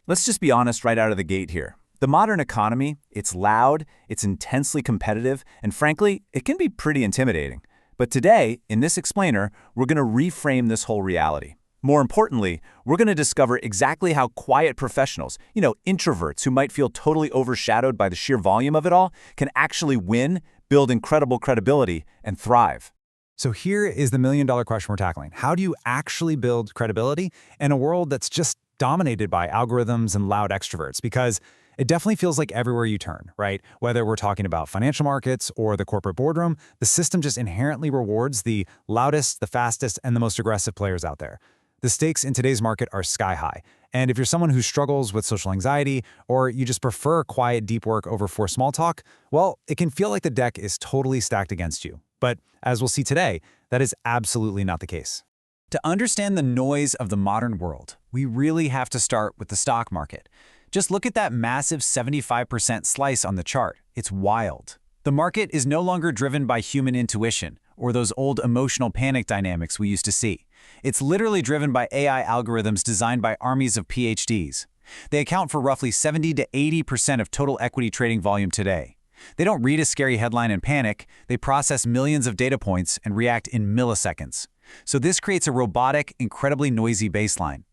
Let's just be honest right out of the gate here. The modern economy, it's loud, it's intensely competitive, and frankly, it can be pretty intimidating. But today, in this explainer, we're going to reframe this whole reality. More importantly, we're going to discover exactly how quiet professionals, introverts who might feel totally overshadowed by the sheer volume of it all, can actually win, build incredible credibility, and thrive. So here is the million-dollar question we're tackling. How do you actually build credibility in a world that's just dominated by algorithms and loud extroverts? Because it definitely feels like everywhere you turn, right? Whether we're talking about financial markets or the corporate boardroom, the system just inherently rewards the loudest, the fastest, and the most aggressive players out there. The stakes in today's market are sky high. And if you're someone who struggles with social anxiety, or you just prefer quiet, deep work over forced small talk, well, it can feel like the deck is totally stacked against you. But as we'll see today, that is absolutely not the case. To understand the noise of the modern world, we really have to start with the stock market. Just look at that massive 75% slice on the chart. It's wild. The market is no longer driven by human intuition or those old emotional panic dynamics we used to see. It's literally driven by AI algorithms designed by armies of PhDs. They account for roughly 70 to 80% of total equity trading volume today. They don't read a scary headline and panic, they process millions of data points and react in milliseconds. So this creates a robotic, incredibly noisy baseline.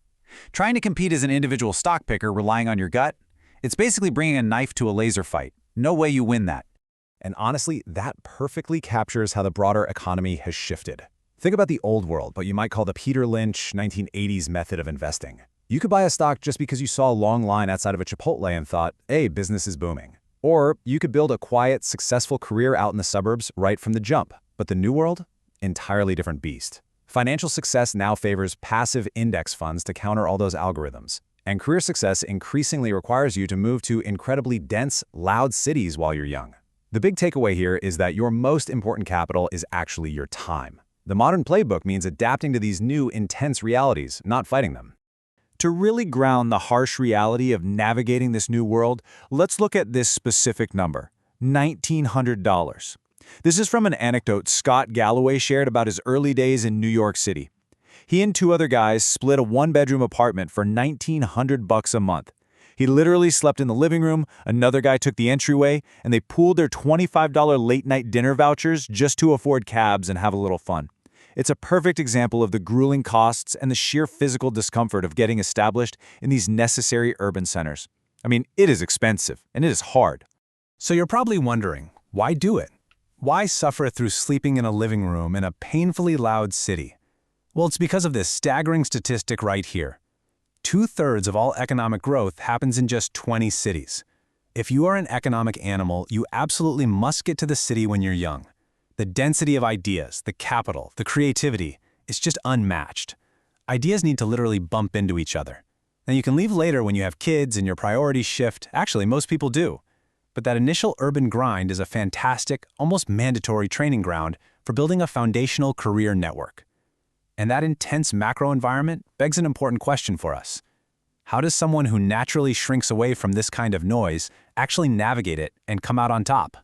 Trying to compete as an individual stock picker relying on your gut, it's basically bringing a knife to a laser fight. No way you win that. And honestly, that perfectly captures how the broader economy has shifted. Think about the old world, what you might call the Peter Lynch 1980s method of investing. You could buy a stock just because you saw a long line outside of a Chipotle and thought, hey, business is booming. Or you could build a quiet, successful career out in the suburbs right from the jump. But the new world? Entirely different beast. Financial success now favors passive index funds to counter all those algorithms. And career success increasingly requires you to move to incredibly dense, loud cities while you're young. The big takeaway here is that your most important capital is actually your time. The modern playbook means adapting to these new, intense realities, not fighting them. To really ground the harsh reality of navigating this new world, let's look at this specific number, $1,900. This is from an anecdote Scott Galloway shared about his early days in New York City. He and two other guys split a one-bedroom apartment for $1,900 a month. He literally slept in the living room, another guy took the entryway, and they pooled their $25 late-night dinner vouchers just to afford cabs and have a little fun. It's a perfect example of the grueling costs and the sheer physical discomfort of getting established in these necessary urban centers. I mean, it is expensive, and it is hard. So you're probably wondering, why do it? Why suffer through sleeping in a living room in a painfully loud city? Well, it's because of this staggering statistic right here. 2/3 of all economic growth happens in just 20 cities. If you are an economic animal, you absolutely must get to the city when you're young. The density of ideas, the capital, the creativity, is just unmatched. Ideas need to literally bump into each other. Now you can leave later when you have kids and your priorities shift. Actually, most people do. But that initial urban grind is a fantastic, almost mandatory training ground for building a foundational career network. And that intense macro environment begs an important question for us. How does someone who naturally shrinks away from this kind of noise actually navigate it and come out on top?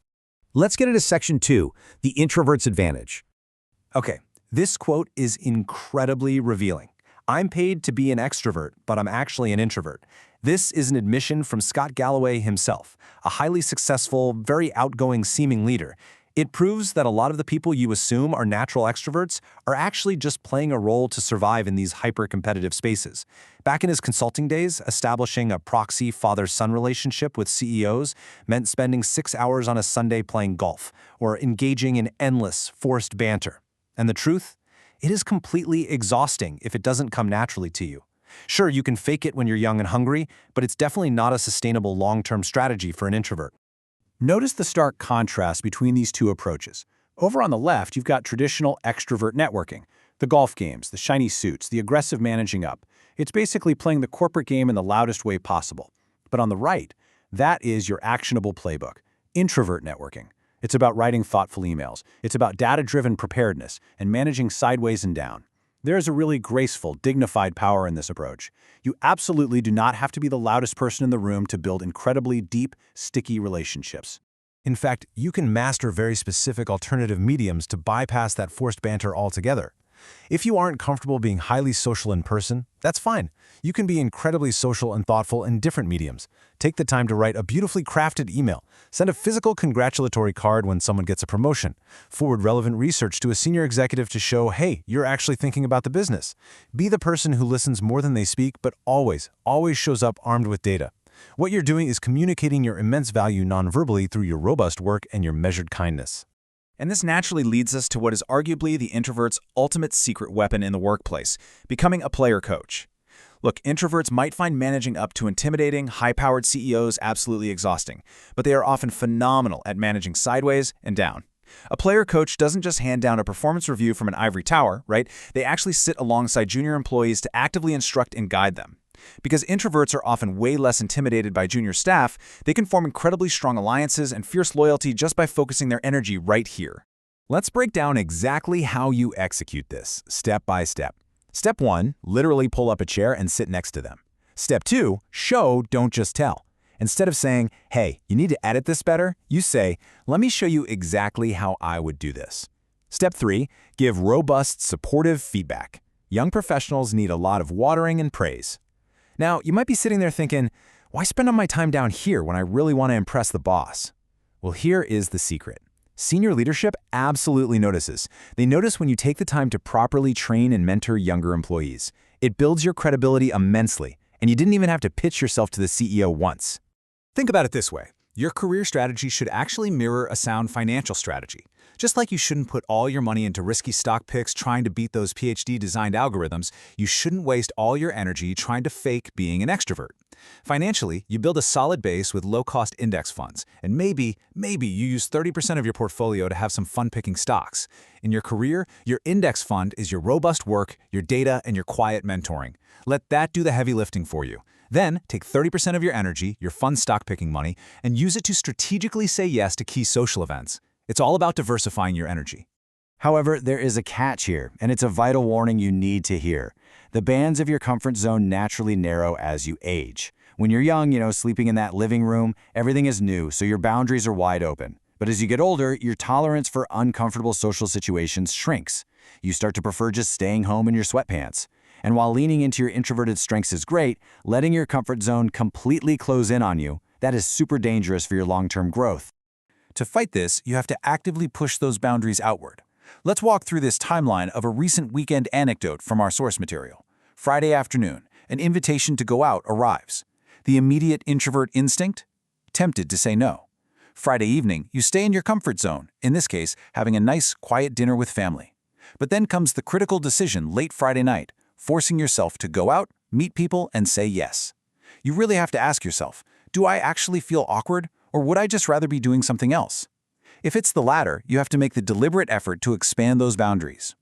Let's get into section 2, the introvert's advantage. Okay, this quote is incredibly revealing. I'm paid to be an extrovert, but I'm actually an introvert. This is an admission from Scott Galloway himself, a highly successful, very outgoing seeming leader. It proves that a lot of the people you assume are natural extroverts are actually just playing a role to survive in these hyper-competitive spaces. Back in his consulting days, establishing a proxy father-son relationship with CEOs meant spending 6 hours on a Sunday playing golf or engaging in endless, forced banter. And the truth? It is completely exhausting if it doesn't come naturally to you. Sure, you can fake it when you're young and hungry, but it's definitely not a sustainable long-term strategy for an introvert. Notice the stark contrast between these two approaches. Over on the left, you've got traditional extrovert networking, the golf games, the shiny suits, the aggressive managing up. It's basically playing the corporate game in the loudest way possible. But on the right, that is your actionable playbook, introvert networking. It's about writing thoughtful emails. It's about data-driven preparedness and managing sideways and down. There is a really graceful, dignified power in this approach. You absolutely do not have to be the loudest person in the room to build incredibly deep, sticky relationships. In fact, you can master very specific alternative mediums to bypass that forced banter altogether. If you aren't comfortable being highly social in person, that's fine. You can be incredibly social and thoughtful in different mediums. Take the time to write a beautifully crafted email. Send a physical congratulatory card when someone gets a promotion. Forward relevant research to a senior executive to show, hey, you're actually thinking about the business. Be the person who listens more than they speak, but always shows up armed with data. What you're doing is communicating your immense value non-verbally through your robust work and your measured kindness. And this naturally leads us to what is arguably the introvert's ultimate secret weapon in the workplace, becoming a player coach. Look, introverts might find managing up to intimidating, high-powered CEOs absolutely exhausting, but they are often phenomenal at managing sideways and down. A player coach doesn't just hand down a performance review from an ivory tower, right? They actually sit alongside junior employees to actively instruct and guide them. Because introverts are often way less intimidated by junior staff, they can form incredibly strong alliances and fierce loyalty just by focusing their energy right here. Let's break down exactly how you execute this, step by step. Step 1, literally pull up a chair and sit next to them. Step 2, show, don't just tell. Instead of saying, hey, you need to edit this better, you say, let me show you exactly how I would do this. Step 3, give robust, supportive feedback. Young professionals need a lot of watering and praise. Now, you might be sitting there thinking, why spend all my time down here when I really want to impress the boss? Well, here is the secret. Senior leadership absolutely notices. They notice when you take the time to properly train and mentor younger employees. It builds your credibility immensely, and you didn't even have to pitch yourself to the CEO once. Think about it this way. Your career strategy should actually mirror a sound financial strategy. Just like you shouldn't put all your money into risky stock picks trying to beat those PhD-designed algorithms, you shouldn't waste all your energy trying to fake being an extrovert. Financially, you build a solid base with low-cost index funds, and maybe you use 30% of your portfolio to have some fun-picking stocks. In your career, your index fund is your robust work, your data, and your quiet mentoring. Let that do the heavy lifting for you. Then, take 30% of your energy, your fun stock-picking money, and use it to strategically say yes to key social events. It's all about diversifying your energy. However, there is a catch here, and it's a vital warning you need to hear. The bands of your comfort zone naturally narrow as you age. When you're young, sleeping in that living room, everything is new, so your boundaries are wide open. But as you get older, your tolerance for uncomfortable social situations shrinks. You start to prefer just staying home in your sweatpants. And while leaning into your introverted strengths is great, letting your comfort zone completely close in on you, that is super dangerous for your long-term growth. To fight this, you have to actively push those boundaries outward. Let's walk through this timeline of a recent weekend anecdote from our source material. Friday afternoon, an invitation to go out arrives. The immediate introvert instinct? Tempted to say no. Friday evening, you stay in your comfort zone, in this case, having a nice, quiet dinner with family. But then comes the critical decision late Friday night, forcing yourself to go out, meet people, and say yes. You really have to ask yourself, do I actually feel awkward? Or would I just rather be doing something else? If it's the latter, you have to make the deliberate effort to expand those boundaries.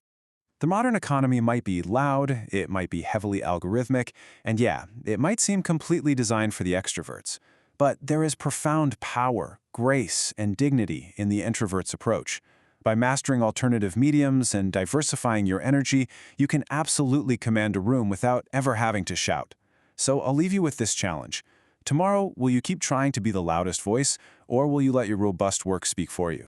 The modern economy might be loud, it might be heavily algorithmic, and yeah, it might seem completely designed for the extroverts. But there is profound power, grace, and dignity in the introvert's approach. By mastering alternative mediums and diversifying your energy, you can absolutely command a room without ever having to shout. So I'll leave you with this challenge. Tomorrow, will you keep trying to be the loudest voice, or will you let your robust work speak for you?